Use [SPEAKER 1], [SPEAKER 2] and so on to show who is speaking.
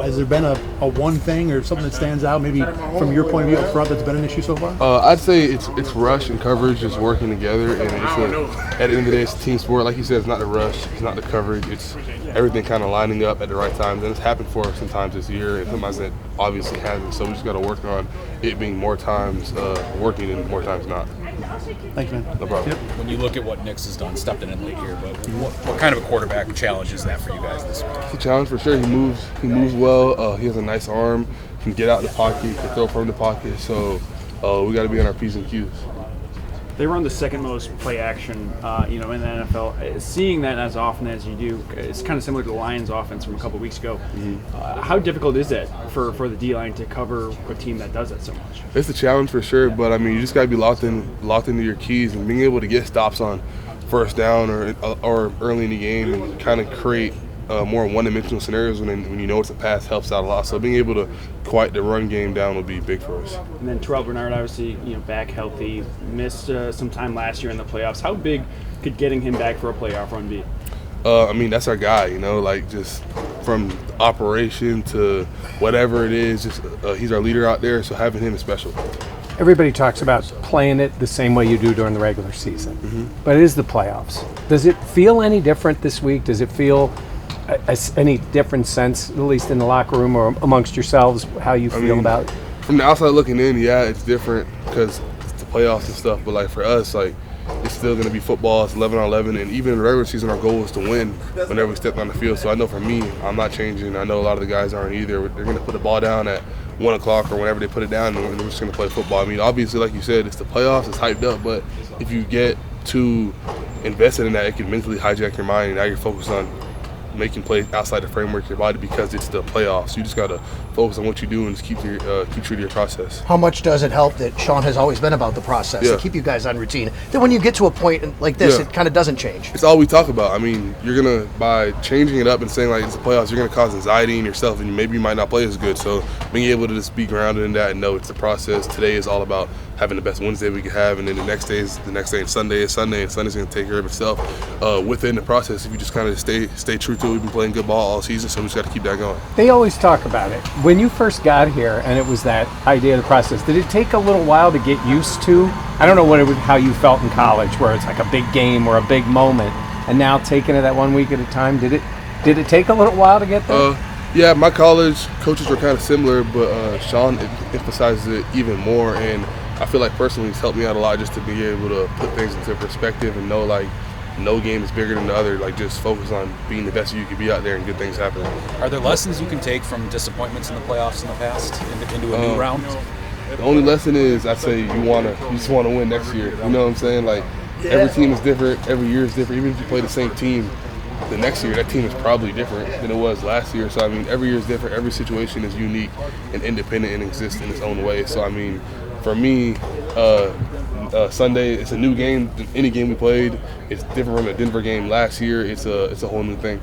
[SPEAKER 1] Has there been a one thing or something that stands out, maybe from your point of view up front, that's been an issue so far?
[SPEAKER 2] I'd say it's rush and coverage just working together, and at the end of the day, it's a team sport. Like you said, it's not the rush, it's not the coverage, it's everything kind of lining up at the right times. And it's happened for us sometimes this year, and sometimes it obviously hasn't. So we just got to work on it being more times working and more times not.
[SPEAKER 1] Thanks, man.
[SPEAKER 2] No problem.
[SPEAKER 1] Yep.
[SPEAKER 3] When you look at what Nix has done, stepped in late here, but what kind of a quarterback challenge is that for you guys this week?
[SPEAKER 2] It's a challenge for sure. He moves well. He has a nice arm. Can get out the pocket. Can throw from the pocket. So we got to be on our P's and Q's.
[SPEAKER 4] They run the second most play action, in the NFL. Seeing that as often as you do, it's kind of similar to the Lions' offense from a couple weeks ago. Mm-hmm. How difficult is that for the D-line to cover a team that does that so much?
[SPEAKER 2] It's a challenge for sure, but I mean, you just got to be locked into your keys and being able to get stops on first down or early in the game and kind of create more one-dimensional scenarios when you know it's a pass helps out a lot. So being able to quiet the run game down will be big for us.
[SPEAKER 4] And then Terrel Bernard, obviously, back healthy, missed some time last year in the playoffs. How big could getting him back for a playoff run be?
[SPEAKER 2] I mean, that's our guy, just from operation to whatever it is, he's our leader out there, so having him is special.
[SPEAKER 5] Everybody talks about playing it the same way you do during the regular season, but it is the playoffs. Does it feel any different this week? Does it feel any different sense, at least in the locker room or amongst yourselves, how you feel about it?
[SPEAKER 2] From the outside looking in, yeah, it's different because it's the playoffs and stuff, but for us, it's still going to be football. It's 11-on-11, and even in the regular season, our goal is to win whenever we step on the field. So I know for me, I'm not changing. I know a lot of the guys aren't either. They're going to put the ball down at 1 o'clock or whenever they put it down, and we're just going to play football. I mean, obviously, like you said, it's the playoffs. It's hyped up, but if you get too invested in that, it can mentally hijack your mind, and now you're focused on making plays outside the framework of your body because it's the playoffs. You just got to focus on what you do and just keep true to your process.
[SPEAKER 6] How much does it help that Sean has always been about the process to keep you guys on routine? Then when you get to a point like this, it kind of doesn't change.
[SPEAKER 2] It's all we talk about. I mean, you're going to, by changing it up and saying it's the playoffs, you're going to cause anxiety in yourself and maybe you might not play as good. So being able to just be grounded in that and know it's the process. Today is all about having the best Wednesday we can have, and then the next day and Sunday is Sunday, and Sunday's going to take care of itself within the process. If you just kind of stay true to it, we've been playing good ball all season, so we just got to keep that going.
[SPEAKER 5] They always talk about it. When you first got here, and it was that idea of the process, did it take a little while to get used to? I don't know how you felt in college, where it's like a big game or a big moment, and now taking it that 1 week at a time. Did it take a little while to get there?
[SPEAKER 2] Yeah, my college coaches were kind of similar, but Sean emphasizes it even more, and I feel like personally it's helped me out a lot just to be able to put things into perspective and know no game is bigger than the other. Just focus on being the best you can be out there and good things happen.
[SPEAKER 3] Are there lessons you can take from disappointments in the playoffs in the past into a new round?
[SPEAKER 2] The only lesson is I'd say you just want to win next year. You know what I'm saying? Every team is different, every year is different. Even if you play the same team, the next year that team is probably different than it was last year. So I mean, every year is different. Every situation is unique and independent and exists in its own way. So I mean, for me, Sunday it's a new game. Any game we played, it's different from the Denver game last year. It's a whole new thing.